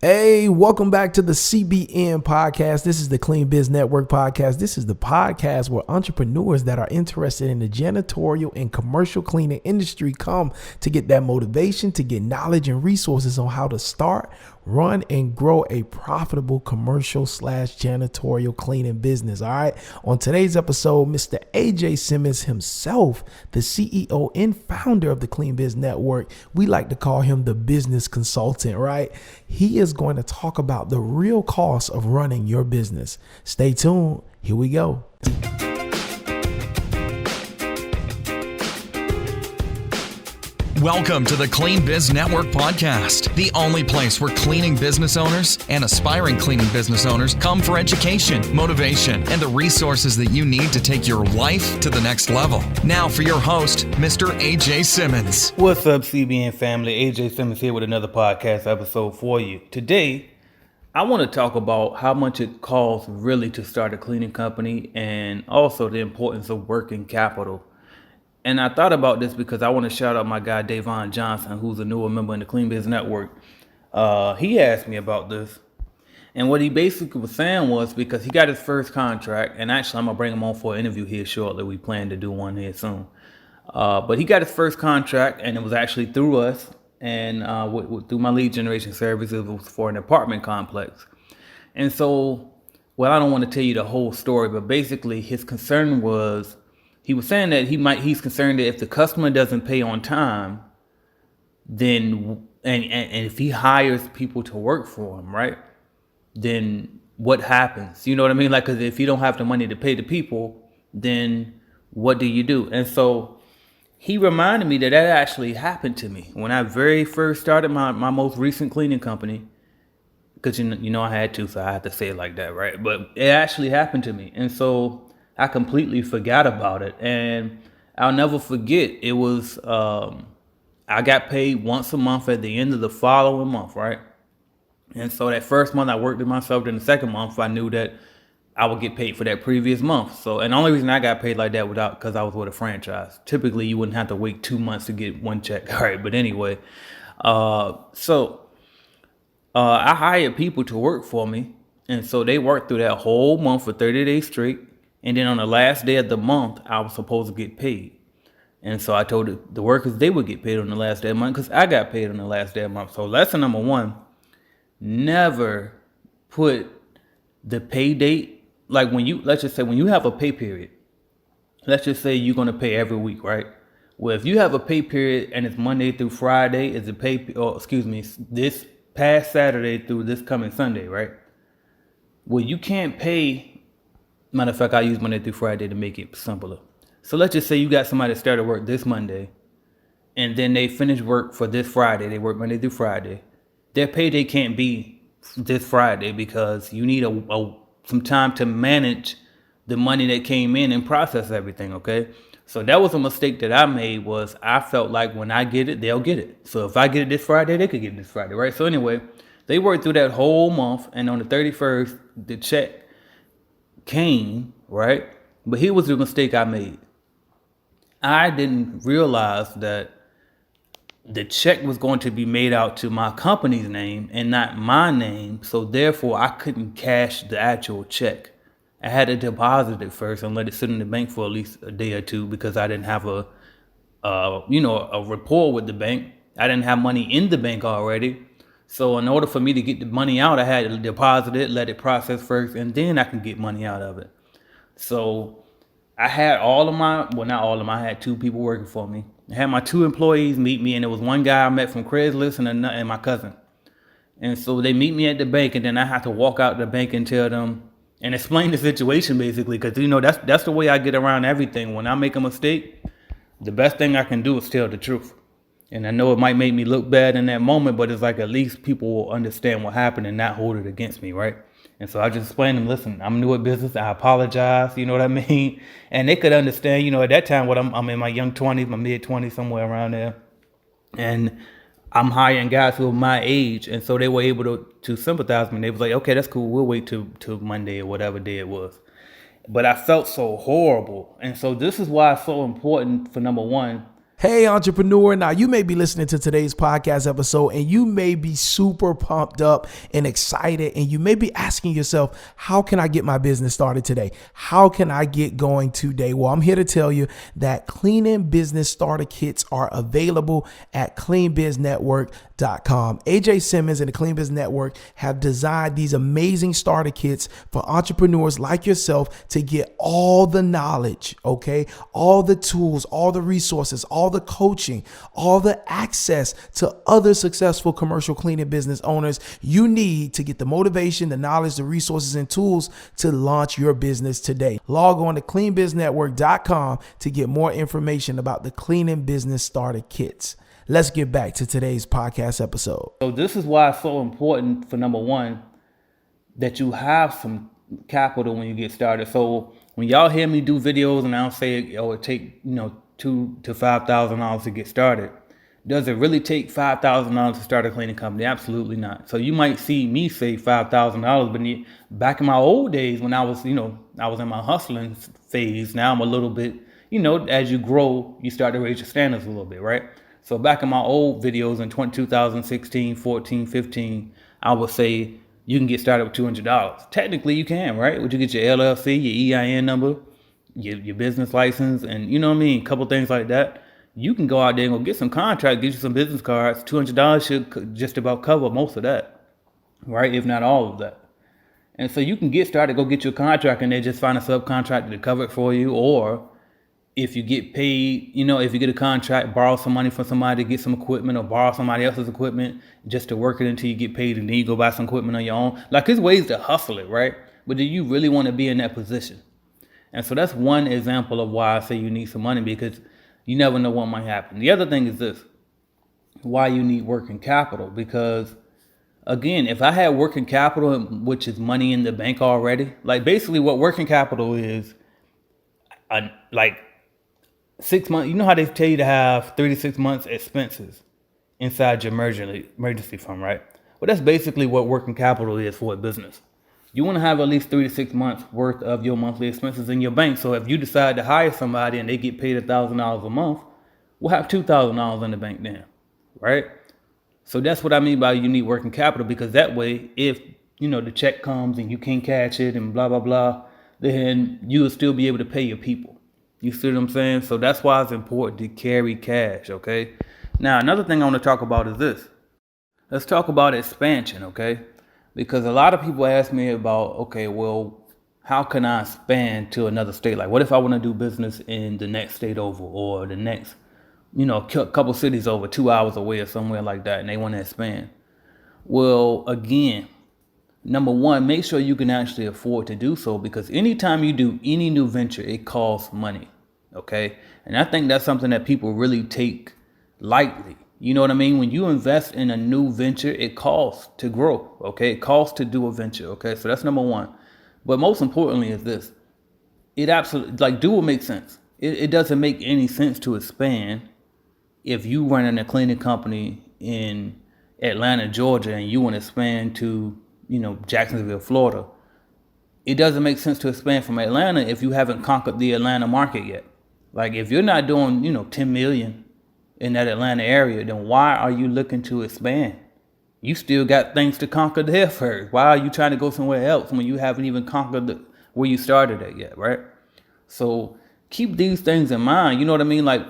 Hey, welcome back to the CBN podcast. This is the Clean Biz Network podcast. This is the podcast where entrepreneurs that are interested in the janitorial and commercial cleaning industry come to get that motivation, to get knowledge and resources on how to start, run, and grow a profitable commercial / janitorial cleaning business. All right. On today's episode, Mr. AJ Simmons himself, the CEO and founder of the Clean Biz Network, we like to call him the business consultant, right? He is going to talk about the real cost of running your business. Stay tuned. Here we go. Welcome to the Clean Biz Network podcast, the only place where cleaning business owners and aspiring cleaning business owners come for education, motivation, and the resources that you need to take your life to the next level. Now for your host, Mr. AJ Simmons. What's up, CBN family? AJ Simmons here with another podcast episode for you. Today, I want to talk about how much it costs really to start a cleaning company and also the importance of working capital. And I thought about this because I want to shout out my guy, Davon Johnson, who's a newer member in the Clean Biz Network. He asked me about this. And what he basically was saying was because he got his first contract, and actually I'm going to bring him on for an interview here shortly. We plan to do one here soon. But he got his first contract, and it was actually through us and through my lead generation service. It was for an apartment complex. And so, well, I don't want to tell you the whole story, but basically his concern was, he was saying that he's concerned that if the customer doesn't pay on time, then and if he hires people to work for him, right? Then what happens? You know what I mean? Like, cause if you don't have the money to pay the people, then what do you do? And so he reminded me that actually happened to me when I very first started my most recent cleaning company. Because you know I had to, so I had to say it like that, right? But it actually happened to me, and so I completely forgot about it, and I'll never forget. It was I got paid once a month at the end of the following month, right? And so that first month I worked it myself. Then the second month I knew that I would get paid for that previous month. So, and the only reason I got paid like that because I was with a franchise. Typically, you wouldn't have to wait 2 months to get one check, all right? But anyway, I hired people to work for me, and so they worked through that whole month for 30 days straight. And then on the last day of the month, I was supposed to get paid. And so I told the workers they would get paid on the last day of the month because I got paid on the last day of the month. So lesson number one, never put the pay date, like let's just say when you have a pay period, let's just say you're going to pay every week, right? Well, if you have a pay period and it's Monday through Friday, this past Saturday through this coming Sunday, right? Well, you can't pay. Matter of fact, I use Monday through Friday to make it simpler. So let's just say you got somebody that started work this Monday, and then they finish work for this Friday. They work Monday through Friday. Their payday can't be this Friday because you need some time to manage the money that came in and process everything, okay? So that was a mistake that I made. Was I felt like when I get it, they'll get it. So if I get it this Friday, they could get it this Friday, right? So anyway, they worked through that whole month, and on the 31st, the check came, right? But here was the mistake I made. I didn't realize that the check was going to be made out to my company's name and not my name, so therefore I couldn't cash the actual check. I had to deposit it first and let it sit in the bank for at least a day or two because I didn't have a rapport with the bank. I didn't have money in the bank already. So in order for me to get the money out, I had to deposit it, let it process first, and then I can get money out of it. So I had I had two people working for me. I had my two employees meet me, and there was one guy I met from Craigslist and my cousin. And so they meet me at the bank, and then I have to walk out the bank and tell them and explain the situation basically, because that's the way I get around everything. When I make a mistake, the best thing I can do is tell the truth. And I know it might make me look bad in that moment, but it's like at least people will understand what happened and not hold it against me, right? And so I just explained to them, listen, I'm new at business. I apologize. You know what I mean? And they could understand, at that time, I'm in my young 20s, my mid 20s, somewhere around there. And I'm hiring guys who are my age. And so they were able to sympathize with me. They was like, okay, that's cool. We'll wait till Monday or whatever day it was. But I felt so horrible. And so this is why it's so important for number one, Hey, entrepreneur. Now, you may be listening to today's podcast episode and you may be super pumped up and excited. And you may be asking yourself, how can I get my business started today? How can I get going today? Well, I'm here to tell you that cleaning business starter kits are available at cleanbiznetwork.com. AJ Simmons and the Clean Biz Network have designed these amazing starter kits for entrepreneurs like yourself to get all the knowledge, okay? All the tools, all the resources, all the coaching, all the access to other successful commercial cleaning business owners you need to get the motivation, the knowledge, the resources, and tools to launch your business today. Log on to cleanbiznetwork.com to get more information about the cleaning business starter kits. Let's get back to today's podcast episode. So this is why it's so important for number one, that you have some capital when you get started. So when y'all hear me do videos and I'll say it take, $2,000 to $5,000 to get started. Does it really take $5,000 to start a cleaning company? Absolutely not. So you might see me say $5,000, but back in my old days when I was in my hustling phase, now I'm a little bit, as you grow, you start to raise your standards a little bit, right? So back in my old videos in 2016, 14, 15, I would say you can get started with $200. Technically you can, right? Would you get your LLC, your EIN number, your business license, and a couple things like that. You can go out there and go get some contracts, get you some business cards. $200 should just about cover most of that, right? If not all of that. And so you can get started, go get your contract, and they just find a subcontractor to cover it for you. Or if you get paid, if you get a contract, borrow some money from somebody to get some equipment, or borrow somebody else's equipment just to work it until you get paid, and then you go buy some equipment on your own. Like, there's ways to hustle it, right? But do you really want to be in that position? And so that's one example of why I say you need some money, because you never know what might happen. The other thing is this, why you need working capital. Because again, if I had working capital, which is money in the bank already, like basically what working capital is, like 6 months, you know how they tell you to have 3 to 6 months expenses inside your emergency fund, right? Well, that's basically what working capital is for a business. You want to have at least 3 to 6 months worth of your monthly expenses in your bank. So if you decide to hire somebody and they get paid $1,000 a month, we'll have $2,000 in the bank then, right? So that's what I mean by you need working capital, because that way, if the check comes and you can't catch it and blah, blah, blah, then you'll still be able to pay your people. You see what I'm saying? So that's why it's important to carry cash, okay? Now, another thing I want to talk about is this. Let's talk about expansion, okay? Because a lot of people ask me about, okay, well, how can I expand to another state? Like, what if I want to do business in the next state over, or the next, couple cities over, 2 hours away or somewhere like that, and they want to expand? Well, again, number one, make sure you can actually afford to do so, because anytime you do any new venture, it costs money, okay? And I think that's something that people really take lightly. You know what I mean? When you invest in a new venture, it costs to grow, okay? It costs to do a venture, okay? So that's number one. But most importantly is this. It absolutely, do what makes sense. It doesn't make any sense to expand if you running a cleaning company in Atlanta, Georgia, and you want to expand to, Jacksonville, Florida. It doesn't make sense to expand from Atlanta if you haven't conquered the Atlanta market yet. Like, if you're not doing, 10 million in that Atlanta area, then why are you looking to expand? You still got things to conquer there first. Why are you trying to go somewhere else when you haven't even conquered where you started at yet, right? So keep these things in mind. You know what I mean? Like,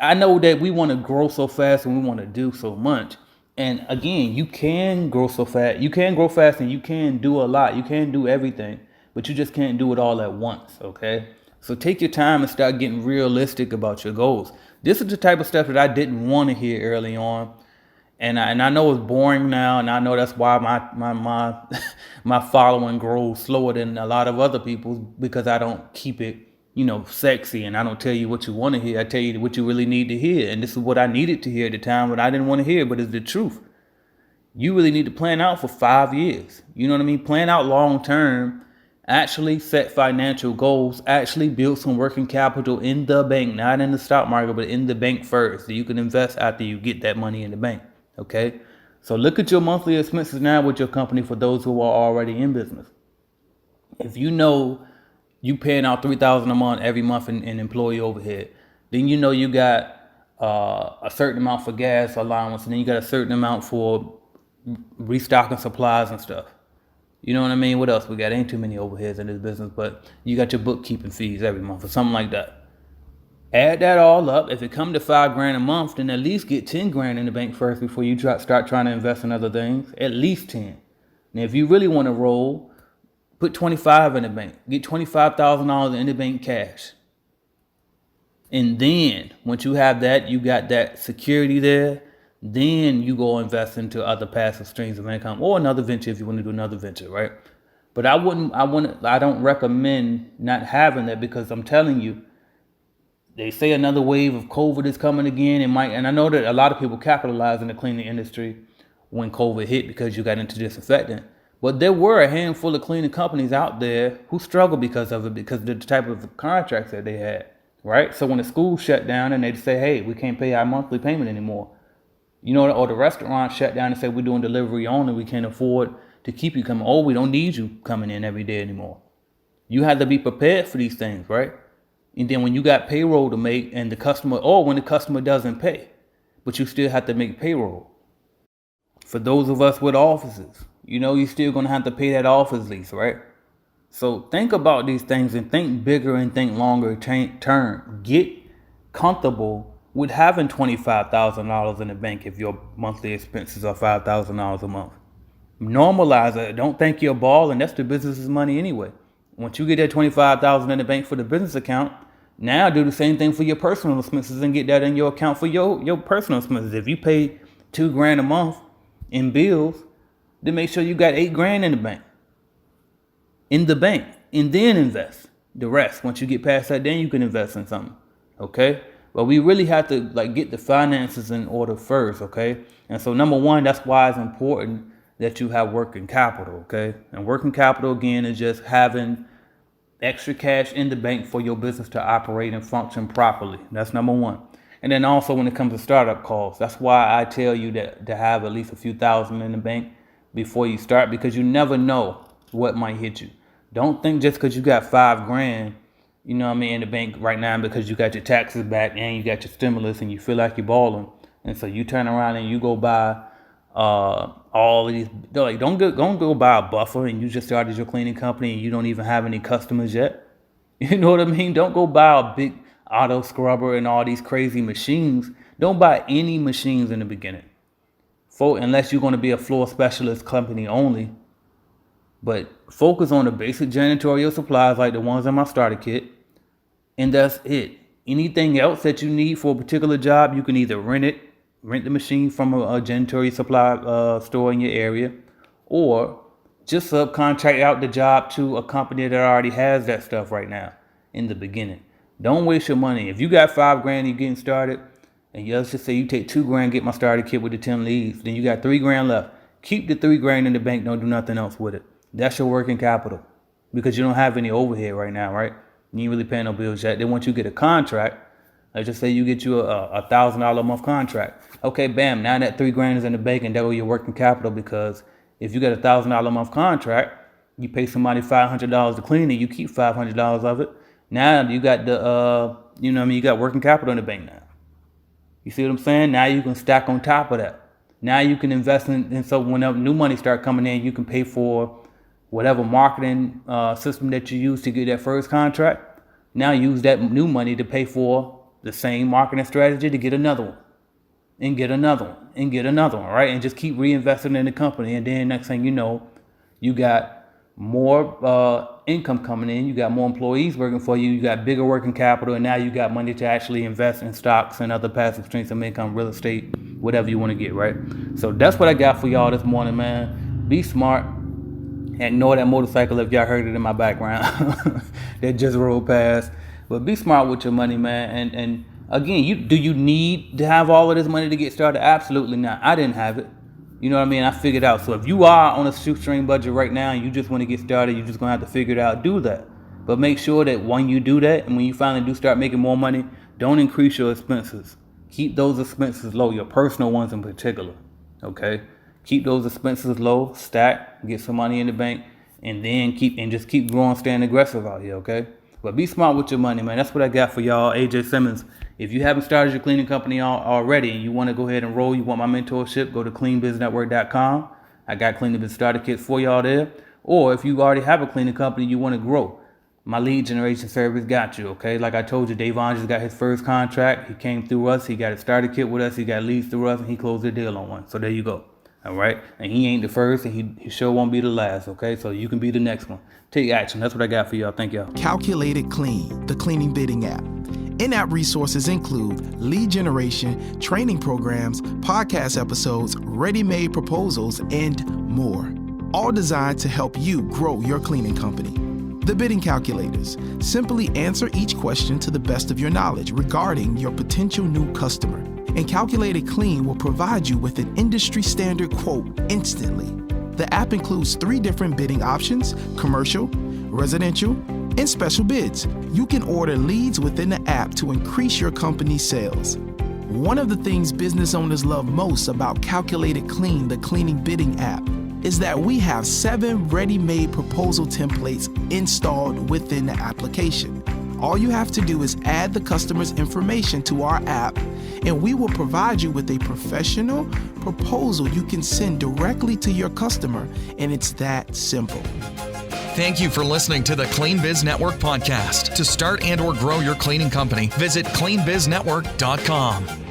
I know that we want to grow so fast and we want to do so much. And again, you can grow so fast. You can grow fast and you can do a lot. You can do everything, but you just can't do it all at once, okay? So take your time and start getting realistic about your goals. This is the type of stuff that I didn't want to hear early on. And I know it's boring now, and I know that's why my following grows slower than a lot of other people's, because I don't keep it, sexy, and I don't tell you what you want to hear. I tell you what you really need to hear. And this is what I needed to hear at the time, but I didn't want to hear, but it's the truth. You really need to plan out for 5 years. You know what I mean? Plan out long term. Actually set financial goals, actually build some working capital in the bank, not in the stock market, but in the bank first, so you can invest after you get that money in the bank, okay? So look at your monthly expenses now with your company for those who are already in business. If you know you paying out $3,000 a month every month in employee overhead, Then you know you got a certain amount for gas allowance, and then you got a certain amount for restocking supplies and stuff. You know what I mean? What else we got? Ain't too many overheads in this business, but you got your bookkeeping fees every month or something like that. Add that all up. If it come to $5,000 a month, then at least get 10 grand in the bank first before you start trying to invest in other things. At least 10. Now, if you really want to roll, put 25 in the bank. Get $25,000 in the bank cash. And then once you have that, you got that security there. Then you go invest into other passive streams of income or another venture if you want to do another venture, right? But I don't recommend not having that, because I'm telling you, they say another wave of COVID is coming again. And I know that a lot of people capitalized in the cleaning industry when COVID hit because you got into disinfectant. But there were a handful of cleaning companies out there who struggled because of it, because of the type of contracts that they had, right? So when the school shut down and they'd say, hey, we can't pay our monthly payment anymore, you know, or the restaurant shut down and said, we're doing delivery only, we can't afford to keep you coming. Oh, we don't need you coming in every day anymore. You have to be prepared for these things, right? And then when you got payroll to make and the customer, or when the customer doesn't pay, but you still have to make payroll. For those of us with offices, you know, you're still going to have to pay that office lease, right? So think about these things and think bigger and think longer term. Get comfortable with having $25,000 in the bank if your monthly expenses are $5,000 a month. Normalize it. Don't think you're balling. That's the business's money anyway. Once you get that $25,000 in the bank for the business account, now do the same thing for your personal expenses and get that in your account for your personal expenses. If you pay $2,000 a month in bills, then make sure you got $8,000 in the bank. And then invest the rest. Once you get past that, then you can invest in something. Okay? But we really have to get the finances in order first, okay? And so number one, that's why it's important that you have working capital, okay? And working capital, again, is just having extra cash in the bank for your business to operate and function properly. That's number one. And then also when it comes to startup costs, that's why I tell you that to have at least a few thousand in the bank before you start, because you never know what might hit you. Don't think just because you got $5,000, you know what I mean, in the bank right now because you got your taxes back and you got your stimulus and you feel like you're balling. And so you turn around and you go buy all of these, don't go buy a buffer and you just started your cleaning company and you don't even have any customers yet. You know what I mean? Don't go buy a big auto scrubber and all these crazy machines. Don't buy any machines in the beginning, unless you're going to be a floor specialist company only. But focus on the basic janitorial supplies like the ones in my starter kit, and that's it. Anything else that you need for a particular job, you can either rent the machine from a janitorial supply store in your area, or just subcontract out the job to a company that already has that stuff right now in the beginning. Don't waste your money. If you got $5,000 you're getting started, and let's just say you take $2,000, get my starter kit with the 10 leads, then you got $3,000 left. Keep the $3,000 in the bank. Don't do nothing else with it. That's your working capital, because you don't have any overhead right now, right? You ain't really paying no bills yet. Then once you get a contract, let's just say you get you a $1,000 a month contract. Okay, bam, now that $3,000 is in the bank, and that was your working capital, because if you get a $1,000 a month contract, you pay somebody $500 to clean it, you keep $500 of it. Now you got you got working capital in the bank now. You see what I'm saying? Now you can stack on top of that. Now you can invest in so when new money start coming in, you can pay for whatever marketing system that you use to get that first contract. Now use that new money to pay for the same marketing strategy to get another one, and get another one, and get another one, right? And just keep reinvesting in the company. And then next thing you know, you got more income coming in, you got more employees working for you, you got bigger working capital, and now you got money to actually invest in stocks and other passive streams of income, real estate, whatever you want to get, right? So that's what I got for y'all this morning, man. Be smart. Ignore that motorcycle if y'all heard it in my background that just rolled past. But be smart with your money, man. And again, do you need to have all of this money to get started? Absolutely not. I didn't have it. You know what I mean? I figured out. So if you are on a shoestring budget right now and you just want to get started, you're just going to have to figure it out. Do that. But make sure that when you do that and when you finally do start making more money, don't increase your expenses. Keep those expenses low, your personal ones in particular. Okay? Keep those expenses low, stack, get some money in the bank, and then just keep growing, staying aggressive out here, okay? But be smart with your money, man. That's what I got for y'all. AJ Simmons, If you haven't started your cleaning company already and you want to go ahead and roll, you want my mentorship, go to cleanbiznetwork.com. I got cleaning business starter kits for y'all there. Or if you already have a cleaning company, you want to grow, my lead generation service got you, okay? Like I told you, Davon just got his first contract. He came through us. He got a starter kit with us. He got leads through us, and he closed the deal on one. So there you go, all right? And he ain't the first, and he sure won't be the last, okay? So you can be the next one. Take action. That's what I got for y'all. Thank y'all. Calculated Clean, the cleaning bidding app. In-app resources include lead generation, training programs, podcast episodes, ready-made proposals, and more. All designed to help you grow your cleaning company. The bidding calculators. Simply answer each question to the best of your knowledge regarding your potential new customer. And Calculated Clean will provide you with an industry standard quote instantly. The app includes 3 different bidding options: commercial, residential, and special bids. You can order leads within the app to increase your company's sales. One of the things business owners love most about Calculated Clean, the cleaning bidding app, is that we have 7 ready-made proposal templates installed within the application. All you have to do is add the customer's information to our app, and we will provide you with a professional proposal you can send directly to your customer, and it's that simple. Thank you for listening to the Clean Biz Network podcast. To start and or grow your cleaning company, visit cleanbiznetwork.com.